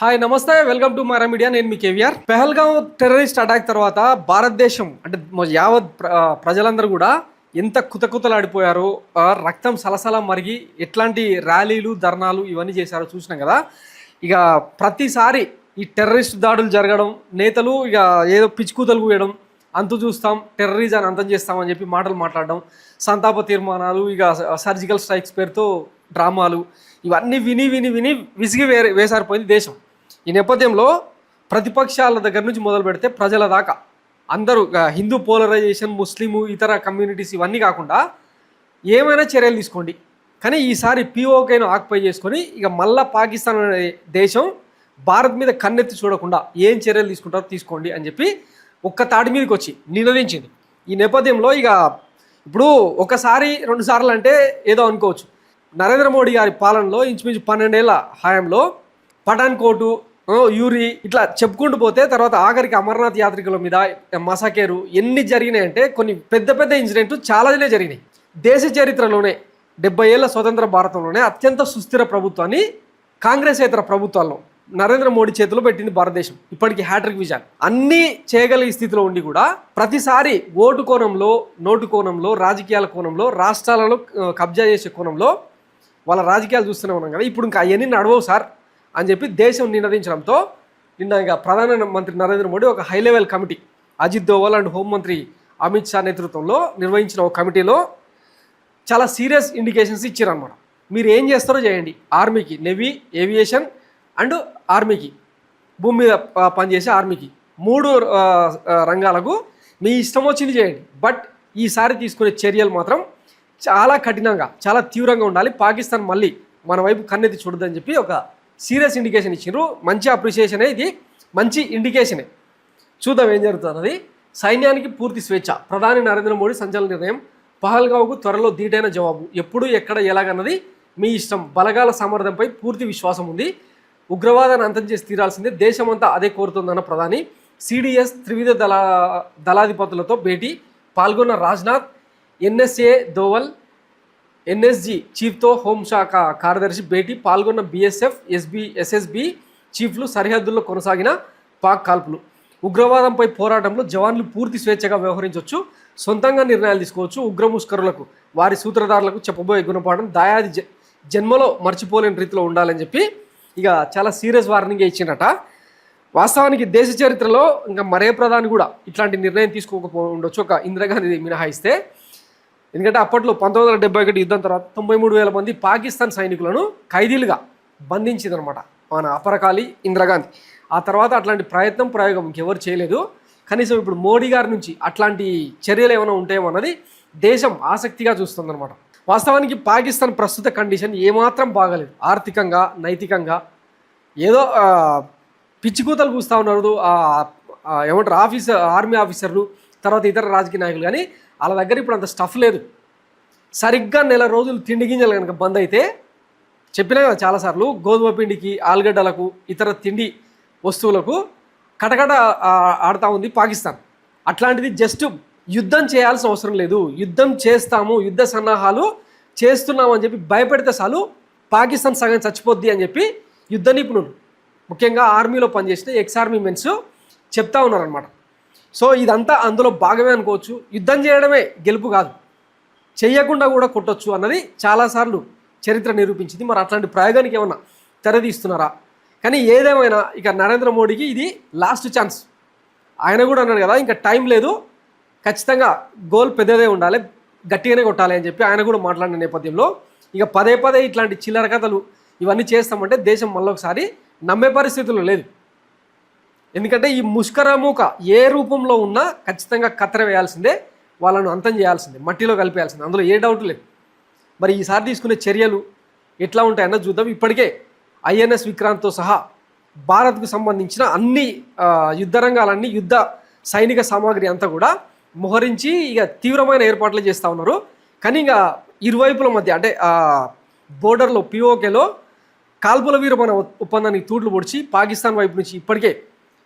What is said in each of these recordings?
Hi నమస్తే, welcome to Mara media. నేను మీ KVR. Pahalgam terrorist attack తర్వాత భారతదేశం అంటే యావత్ ప్రజలందరూ కూడా ఎంత కుతకుతలాడిపోయారో, రక్తం సలసల మరిగి ఎట్లాంటి ర్యాలీలు ధర్నాలు ఇవన్నీ చేశారో చూసినాం కదా. ఇక ప్రతిసారి ఈ టెర్రరిస్ట్ దాడులు జరగడం, నేతలు ఇక ఏదో పిచ్చికూతలు కూయడం, అంతు చూస్తాం, టెర్రరిజాన్ని అంతం చేస్తామని చెప్పి మాటలు మాట్లాడడం, సంతాప తీర్మానాలు, ఇక సర్జికల్ స్ట్రైక్స్ పేరుతో డ్రామాలు, ఇవన్నీ విని విని విని విసిగి వేసారిపోయింది దేశం. ఈ నేపథ్యంలో ప్రతిపక్షాల దగ్గర నుంచి మొదలు పెడితే ప్రజల దాకా అందరూ హిందూ పోలరైజేషన్, ముస్లిము, ఇతర కమ్యూనిటీస్ ఇవన్నీ కాకుండా ఏమైనా చర్యలు తీసుకోండి, కానీ ఈసారి పీఓకేను ఆక్యుపై చేసుకొని ఇక మళ్ళా పాకిస్తాన్ అనే దేశం భారత్ మీద కన్నెత్తి చూడకుండా ఏం చర్యలు తీసుకుంటారో తీసుకోండి అని చెప్పి ఒక్క తాటి మీదకి వచ్చి నినదించింది. ఈ నేపథ్యంలో ఇక ఇప్పుడు ఒకసారి 2 సార్లు అంటే ఏదో అనుకోవచ్చు. నరేంద్ర మోడీ గారి పాలనలో ఇంచుమించు 12 ఏళ్ల హయాంలో పఠాన్కోటు, యూరి ఇట్లా చెప్పుకుంటూ పోతే తర్వాత ఆఖరికి అమర్నాథ్ యాత్రికుల మీద మసాకేరు ఎన్ని జరిగినాయంటే కొన్ని పెద్ద పెద్ద ఇన్సిడెంట్లు చాలానే జరిగినాయి. దేశ చరిత్రలోనే 70 ఏళ్ల స్వతంత్ర భారతంలోనే అత్యంత సుస్థిర ప్రభుత్వాన్ని కాంగ్రెసేతర ప్రభుత్వాల్లో నరేంద్ర మోడీ చేతిలో పెట్టింది భారతదేశం. ఇప్పటికీ హ్యాట్రిక్ విజయాలు అన్నీ చేయగలిగే స్థితిలో ఉండి కూడా ప్రతిసారి ఓటు కోణంలో, నోటు కోణంలో, రాజకీయాల కోణంలో, రాష్ట్రాలలో కబ్జా చేసే కోణంలో వాళ్ళ రాజకీయాలు చూస్తూనే ఉన్నాం కదా. ఇప్పుడు ఇంకా అవన్నీ నడవవు సార్ అని చెప్పి దేశం నినదించడంతో నిన్న ఇక ప్రధానమంత్రి నరేంద్ర మోడీ ఒక high level committee, Ajit Doval and హోంమంత్రి అమిత్ షా నేతృత్వంలో నిర్వహించిన ఒక కమిటీలో చాలా సీరియస్ ఇండికేషన్స్ ఇచ్చారనమాట. మీరు ఏం చేస్తారో చేయండి, ఆర్మీకి, నేవీ, ఏవియేషన్ అండ్ ఆర్మీకి, భూమి మీద పనిచేసే ఆర్మీకి, 3 రంగాలకు మీ ఇష్టం వచ్చింది చేయండి, బట్ ఈసారి తీసుకునే చర్యలు మాత్రం చాలా కఠినంగా, చాలా తీవ్రంగా ఉండాలి. పాకిస్తాన్ మళ్ళీ మన వైపు కన్నెత్తి చూడదని చెప్పి ఒక సీరియస్ ఇండికేషన్ ఇచ్చిండ్రు. మంచి అప్రిషియేషనే, ఇది మంచి ఇండికేషనే. చూద్దాం ఏం జరుగుతున్నది. సైన్యానికి పూర్తి స్వేచ్ఛ, ప్రధాని నరేంద్ర మోడీ సంచలన నిర్ణయం. పహల్గాంకు త్వరలో ధీటైన జవాబు, ఎప్పుడు ఎక్కడ ఎలాగన్నది మీ ఇష్టం. బలగాల సామర్థ్యంపై పూర్తి విశ్వాసం ఉంది, ఉగ్రవాదాన్ని అంతం చేసి తీరాల్సిందే, దేశమంతా అదే కోరుతుందన్న ప్రధాని. సిడిఎస్ త్రివిధ దళాధిపతులతో భేటీ, పాల్గొన్న రాజ్నాథ్. ఎన్ఎస్ఏ దోవల్, ఎన్ఎస్జీ చీఫ్తో హోంశాఖ కార్యదర్శి భేటీ, పాల్గొన్న బీఎస్ఎఫ్, ఎస్ఎస్బి చీఫ్లు. సరిహద్దుల్లో కొనసాగిన పాక్ కాల్పులు. ఉగ్రవాదంపై పోరాటంలో జవాన్లు పూర్తి స్వేచ్ఛగా వ్యవహరించవచ్చు, సొంతంగా నిర్ణయాలు తీసుకోవచ్చు. ఉగ్రముష్కరులకు, వారి సూత్రధారులకు చెప్పబోయే గుణపాఠం దాయాది జన్మలో మర్చిపోలేని రీతిలో ఉండాలని చెప్పి ఇక చాలా సీరియస్ వార్నింగ్ ఇచ్చిండట. వాస్తవానికి దేశ చరిత్రలో ఇంకా మరే ప్రధాని కూడా ఇట్లాంటి నిర్ణయం తీసుకోకపో ఉండొచ్చు, ఒక ఇందిరాగాంధీ మినహాయిస్తే. ఎందుకంటే అప్పట్లో 1971 యుద్ధం తర్వాత 93,000 మంది పాకిస్తాన్ సైనికులను ఖైదీలుగా బంధించిందనమాట మన అపరకాలి ఇందిరాగాంధీ. ఆ తర్వాత అట్లాంటి ప్రయోగం ఇంకెవరు చేయలేదు. కనీసం ఇప్పుడు మోడీ గారి నుంచి అట్లాంటి చర్యలు ఏమైనా ఉంటాయేమో అన్నది దేశం ఆసక్తిగా చూస్తుందన్నమాట. వాస్తవానికి పాకిస్తాన్ ప్రస్తుత కండిషన్ ఏమాత్రం బాగలేదు, ఆర్థికంగా, నైతికంగా. ఏదో పిచ్చికూతలు కూస్తూ ఉన్నారు ఏమంటారు ఆర్మీ ఆఫీసర్లు, తర్వాత ఇతర రాజకీయ నాయకులు. కానీ వాళ్ళ దగ్గర ఇప్పుడు అంత స్టఫ్ లేదు. సరిగ్గా 1 నెల రోజులు తిండి గింజలు కనుక బంద్ అయితే, చెప్పినా కదా చాలాసార్లు, గోధుమ పిండికి, ఆలుగడ్డలకు, ఇతర తిండి వస్తువులకు కటకట ఆడుతూ ఉంది పాకిస్తాన్. అట్లాంటిది జస్ట్ యుద్ధం చేయాల్సిన అవసరం లేదు, యుద్ధం చేస్తాము, యుద్ధ సన్నాహాలు చేస్తున్నామని చెప్పి భయపెడితే చాలు పాకిస్తాన్ సగం చచ్చిపోద్ది అని చెప్పి యుద్ధ నిపుణులు, ముఖ్యంగా ఆర్మీలో పనిచేసిన ఎక్స్ ఆర్మీ మెన్స్ చెప్తా ఉన్నారనమాట. సో ఇదంతా అందులో భాగమే అనుకోవచ్చు. యుద్ధం చేయడమే గెలుపు కాదు, చెయ్యకుండా కూడా కొట్టొచ్చు అన్నది చాలాసార్లు చరిత్ర నిరూపించింది. మరి అట్లాంటి ప్రయోగానికి ఏమన్నా తెరదీస్తున్నారా? కానీ ఏదేమైనా ఇక నరేంద్ర మోడీకి ఇది లాస్ట్ ఛాన్స్. ఆయన కూడా అన్నాడు కదా, ఇంకా టైం లేదు, ఖచ్చితంగా గోల్ పెద్దదే ఉండాలి, గట్టిగానే కొట్టాలి అని చెప్పి ఆయన కూడా మాట్లాడిన నేపథ్యంలో ఇక పదే ఇట్లాంటి చిల్లర కథలు ఇవన్నీ చేస్తామంటే దేశం మళ్ళొకసారి నమ్మే పరిస్థితుల్లో లేదు. ఎందుకంటే ఈ ముష్కరమూక ఏ రూపంలో ఉన్నా ఖచ్చితంగా కత్తెర వేయాల్సిందే, వాళ్ళను అంతం చేయాల్సిందే, మట్టిలో కలిపేయాల్సిందే, అందులో ఏ డౌట్ లేదు. మరి ఈసారి తీసుకునే చర్యలు ఎట్లా ఉంటాయన్నది చూద్దాం. ఇప్పటికే ఐఎన్ఎస్ విక్రాంత్తో సహా భారత్కు సంబంధించిన అన్ని యుద్ధ రంగాలన్నీ, యుద్ధ సైనిక సామాగ్రి అంతా కూడా మోహరించి ఇక తీవ్రమైన ఏర్పాట్లు చేస్తూ ఉన్నారు. కానీ ఇక ఇరువైపుల మధ్య అంటే బోర్డర్లో పీఓకేలో కాల్పుల విరమణ ఒప్పందానికి తూట్లు పొడిచి పాకిస్తాన్ వైపు నుంచి ఇప్పటికే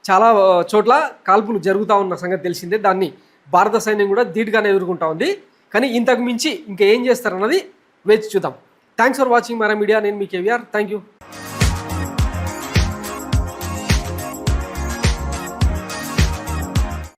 చాలా చోట్ల కాల్పులు జరుగుతూ ఉన్న సంగతి తెలిసిందే. దాన్ని భారత సైన్యం కూడా ధీటుగానే ఎదుర్కొంటా ఉంది. కానీ ఇంతకు మించి ఇంకా ఏం చేస్తారన్నది వేచి చూద్దాం. Thanks for watching Mara media. నేను మీ కేవీఆర్. Thank you.